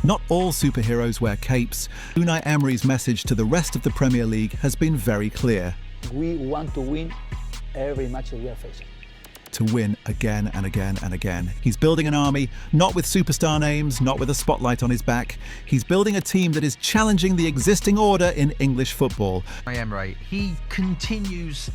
Not all superheroes wear capes. Unai Emery's message to the rest of the Premier League has been very clear. We want to win every match that we are facing. To win again and again and again. He's building an army, not with superstar names, not with a spotlight on his back. He's building a team that is challenging the existing order in English football. Unai Emery, he continues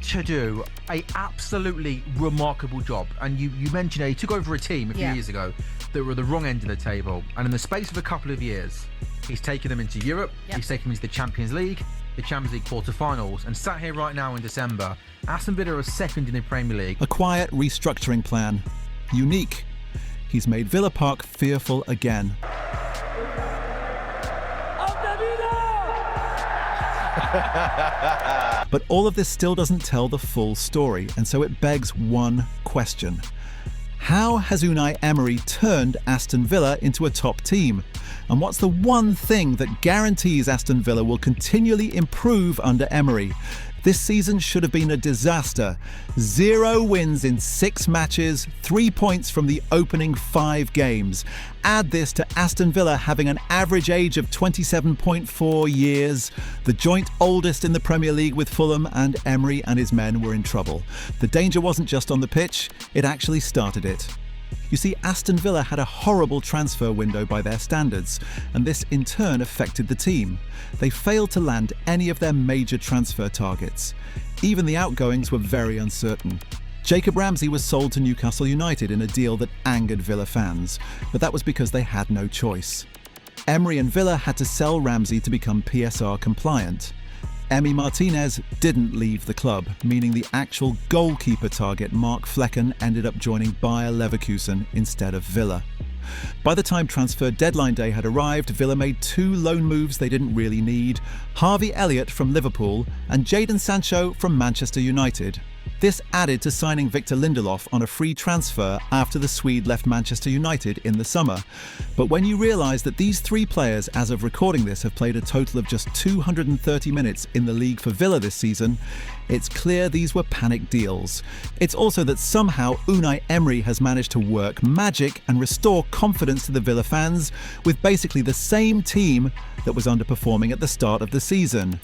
to do a absolutely remarkable job. And you mentioned he took over a team a few years ago that were at the wrong end of the table. And in the space of a couple of years, he's taken them into Europe, he's taken them into the Champions League, the Champions League quarter-finals, and sat here right now in December, Aston Villa are second in the Premier League. A quiet restructuring plan. Unique. He's made Villa Park fearful again. But all of this still doesn't tell the full story, and so it begs one question. How has Unai Emery turned Aston Villa into a top team? And what's the one thing that guarantees Aston Villa will continually improve under Emery? This season should have been a disaster. 0 wins in 6 matches, 3 points from the opening 5 games. Add this to Aston Villa having an average age of 27.4 years, the joint oldest in the Premier League with Fulham, and Emery and his men were in trouble. The danger wasn't just on the pitch, it actually started it. You see, Aston Villa had a horrible transfer window by their standards, and this in turn affected the team. They failed to land any of their major transfer targets. Even the outgoings were very uncertain. Jacob Ramsey was sold to Newcastle United in a deal that angered Villa fans, but that was because they had no choice. Emery and Villa had to sell Ramsey to become PSR compliant. Emi Martinez didn't leave the club, meaning the actual goalkeeper target, Mark Flecken, ended up joining Bayer Leverkusen instead of Villa. By the time transfer deadline day had arrived, Villa made 2 loan moves they didn't really need: Harvey Elliott from Liverpool and Jadon Sancho from Manchester United. This added to signing Victor Lindelof on a free transfer after the Swede left Manchester United in the summer. But when you realise that these 3 players, as of recording this, have played a total of just 230 minutes in the league for Villa this season, it's clear these were panic deals. It's also that somehow Unai Emery has managed to work magic and restore confidence to the Villa fans with basically the same team that was underperforming at the start of the season.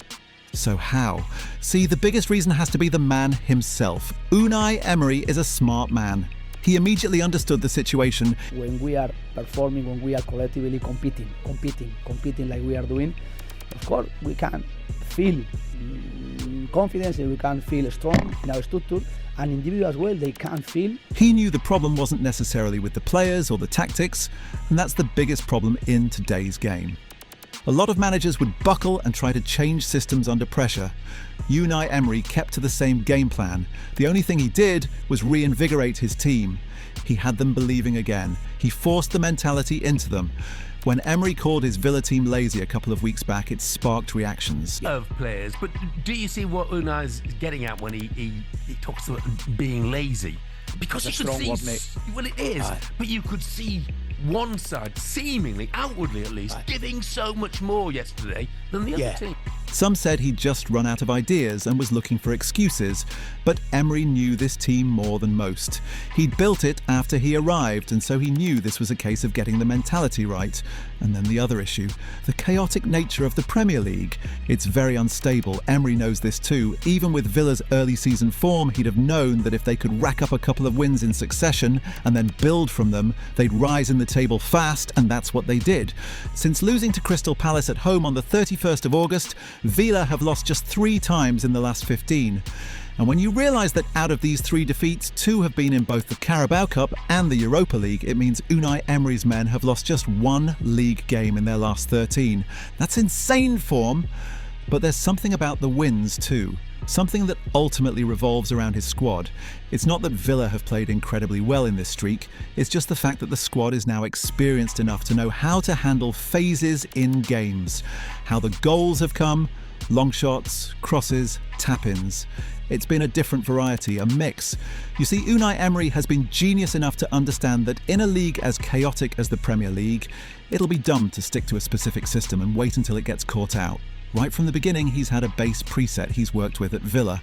So how? See, the biggest reason has to be the man himself. Unai Emery is a smart man. He immediately understood the situation. When we are performing, when we are collectively competing like we are doing, of course we can feel confidence and we can feel strong in our structure, and individuals as well, they can feel. He knew the problem wasn't necessarily with the players or the tactics, and that's the biggest problem in today's game. A lot of managers would buckle and try to change systems under pressure. Unai Emery kept to the same game plan. The only thing he did was reinvigorate his team. He had them believing again. He forced the mentality into them. When Emery called his Villa team lazy a couple of weeks back, it sparked reactions. Of players, but do you see what Unai's getting at when he talks about being lazy? Because you could see, well, it is, but you could see one side, seemingly, outwardly at least, giving so much more yesterday than the other team. Some said he'd just run out of ideas and was looking for excuses, but Emery knew this team more than most. He'd built it after he arrived, and so he knew this was a case of getting the mentality right. And then the other issue, the chaotic nature of the Premier League. It's very unstable. Emery knows this too. Even with Villa's early season form, he'd have known that if they could rack up a couple of wins in succession and then build from them, they'd rise in the table fast, and that's what they did. Since losing to Crystal Palace at home on the 31st of August, Villa have lost just 3 times in the last 15. And when you realise that out of these 3 defeats, 2 have been in both the Carabao Cup and the Europa League, it means Unai Emery's men have lost just 1 league game in their last 13. That's insane form, but there's something about the wins too. Something that ultimately revolves around his squad. It's not that Villa have played incredibly well in this streak, it's just the fact that the squad is now experienced enough to know how to handle phases in games. How the goals have come, long shots, crosses, tap-ins. It's been a different variety, a mix. You see, Unai Emery has been genius enough to understand that in a league as chaotic as the Premier League, it'll be dumb to stick to a specific system and wait until it gets caught out. Right from the beginning, he's had a base preset he's worked with at Villa.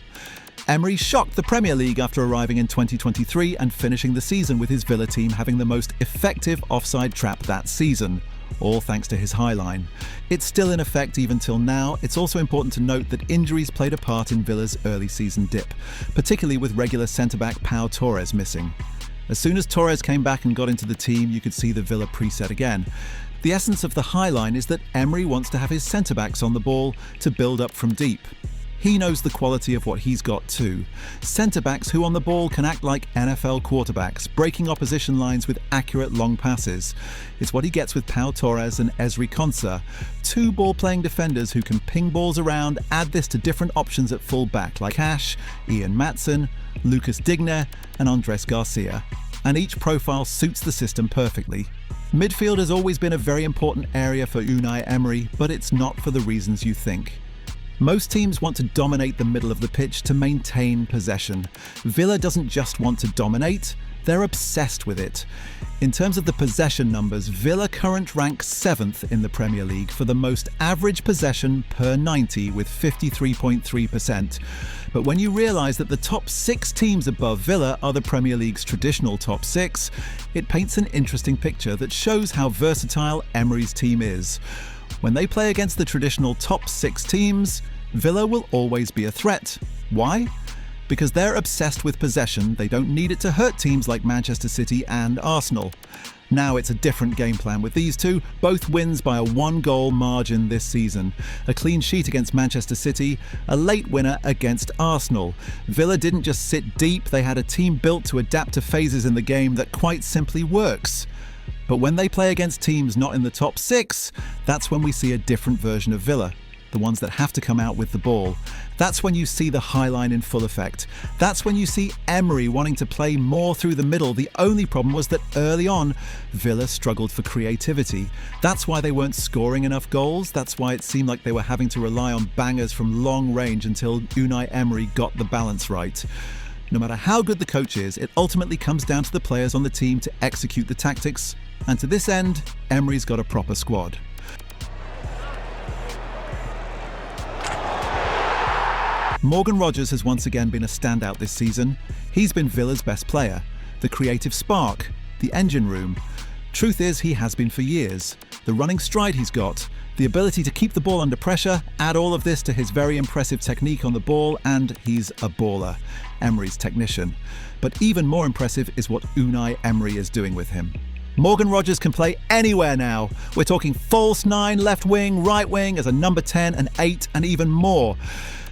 Emery shocked the Premier League after arriving in 2023 and finishing the season with his Villa team having the most effective offside trap that season. all thanks to his high line. It's still in effect even till now. It's also important to note that injuries played a part in Villa's early season dip, particularly with regular centre-back Pau Torres missing. As soon as Torres came back and got into the team, you could see the Villa preset again. The essence of the high line is that Emery wants to have his centre-backs on the ball to build up from deep. He knows the quality of what he's got too. Centre-backs who on the ball can act like NFL quarterbacks, breaking opposition lines with accurate long passes. It's what he gets with Pau Torres and Ezri Konsa, two ball-playing defenders who can ping balls around. Add this to different options at full-back like Cash, Ian Maatsen, Lucas Digne and Andres Garcia. And each profile suits the system perfectly. Midfield has always been a very important area for Unai Emery, but it's not for the reasons you think. Most teams want to dominate the middle of the pitch to maintain possession. Villa doesn't just want to dominate, they're obsessed with it. In terms of the possession numbers, Villa currently rank 7th in the Premier League for the most average possession per 90 with 53.3%. But when you realise that the top 6 teams above Villa are the Premier League's traditional top 6, it paints an interesting picture that shows how versatile Emery's team is. When they play against the traditional top 6 teams, Villa will always be a threat. Why? Because they're obsessed with possession. They don't need it to hurt teams like Manchester City and Arsenal. Now it's a different game plan with these two, both wins by a 1-goal margin this season. A clean sheet against Manchester City, a late winner against Arsenal. Villa didn't just sit deep, they had a team built to adapt to phases in the game that quite simply works. But when they play against teams not in the top 6, that's when we see a different version of Villa, the ones that have to come out with the ball. That's when you see the high line in full effect. That's when you see Emery wanting to play more through the middle. The only problem was that early on, Villa struggled for creativity. That's why they weren't scoring enough goals. That's why it seemed like they were having to rely on bangers from long range until Unai Emery got the balance right. No matter how good the coach is, it ultimately comes down to the players on the team to execute the tactics. And to this end, Emery's got a proper squad. Morgan Rogers has once again been a standout this season. He's been Villa's best player, the creative spark, the engine room. Truth is, he has been for years. The running stride he's got, the ability to keep the ball under pressure, add all of this to his very impressive technique on the ball, and he's a baller, Emery's technician. But even more impressive is what Unai Emery is doing with him. Morgan Rogers can play anywhere now. We're talking false 9, left wing, right wing, as a number 10, an 8, and even more.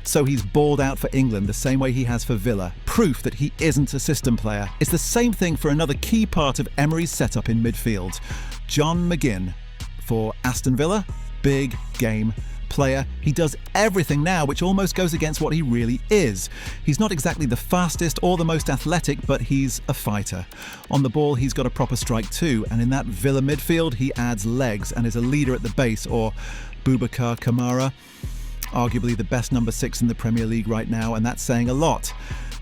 So he's balled out for England the same way he has for Villa. Proof that he isn't a system player. It's the same thing for another key part of Emery's setup in midfield. John McGinn. For Aston Villa, big game player. He does everything now, which almost goes against what he really is. He's not exactly the fastest or the most athletic, but he's a fighter. On the ball, he's got a proper strike too, and in that Villa midfield, he adds legs and is a leader at the base, or Boubacar Kamara. Arguably the best number 6 in the Premier League right now, and that's saying a lot.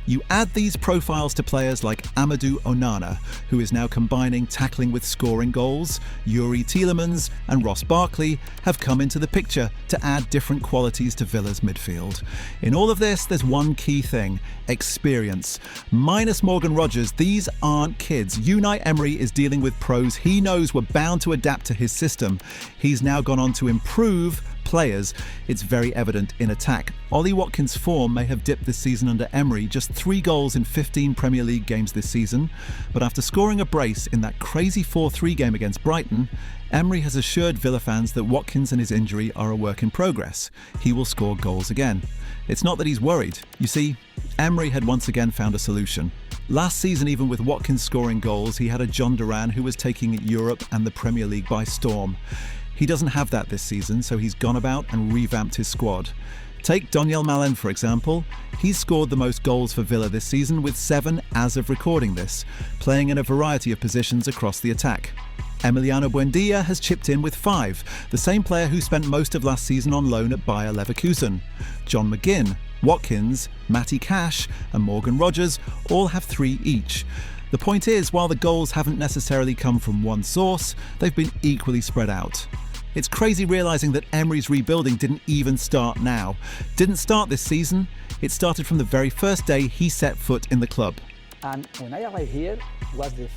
You add these profiles to players like Amadou Onana, who is now combining tackling with scoring goals. Yuri Tielemans and Ross Barkley have come into the picture to add different qualities to Villa's midfield. In all of this, there's one key thing: experience. Minus Morgan Rogers, these aren't kids. Unai Emery is dealing with pros he knows were bound to adapt to his system. He's now gone on to improve players. It's very evident in attack. Ollie Watkins' form may have dipped this season under Emery, just 3 goals in 15 Premier League games this season, but after scoring a brace in that crazy 4-3 game against Brighton, Emery has assured Villa fans that Watkins and his injury are a work in progress. He will score goals again. It's not that he's worried. You see, Emery had once again found a solution. Last season, even with Watkins scoring goals, he had a John Duran who was taking Europe and the Premier League by storm. He doesn't have that this season, so he's gone about and revamped his squad. Take Daniel Malen, for example. He's scored the most goals for Villa this season with 7 as of recording this, playing in a variety of positions across the attack. Emiliano Buendia has chipped in with 5, the same player who spent most of last season on loan at Bayer Leverkusen. John McGinn, Watkins, Matty Cash and Morgan Rogers all have 3 each. The point is, while the goals haven't necessarily come from one source, they've been equally spread out. It's crazy realising that Emery's rebuilding didn't even start now. Didn't start this season, it started from the very first day he set foot in the club. And when I arrived here, was the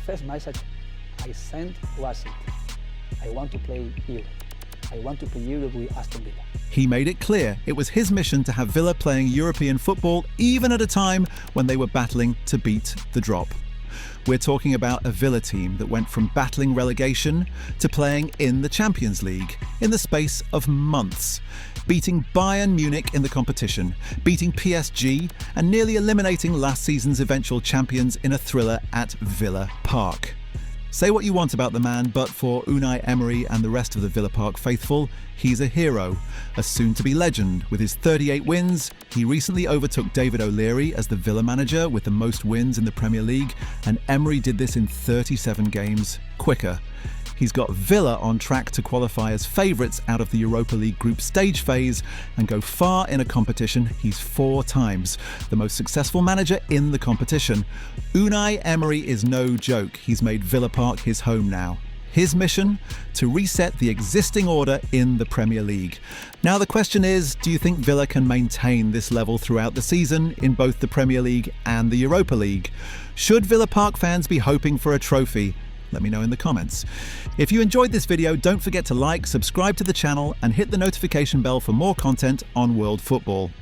first message I sent was it. I want to play Europe. I want to play Europe with Aston Villa. He made it clear it was his mission to have Villa playing European football even at a time when they were battling to beat the drop. We're talking about a Villa team that went from battling relegation to playing in the Champions League in the space of months, beating Bayern Munich in the competition, beating PSG and nearly eliminating last season's eventual champions in a thriller at Villa Park. Say what you want about the man, but for Unai Emery and the rest of the Villa Park faithful, he's a hero, a soon-to-be legend. With his 38 wins, he recently overtook David O'Leary as the Villa manager with the most wins in the Premier League, and Emery did this in 37 games, quicker. He's got Villa on track to qualify as favourites out of the Europa League group stage phase and go far in a competition he's 4 times the most successful manager in the competition. Unai Emery is no joke. He's made Villa Park his home now. His mission? To reset the existing order in the Premier League. Now the question is, do you think Villa can maintain this level throughout the season in both the Premier League and the Europa League? Should Villa Park fans be hoping for a trophy? Let me know in the comments. If you enjoyed this video, don't forget to like, subscribe to the channel and hit the notification bell for more content on world football.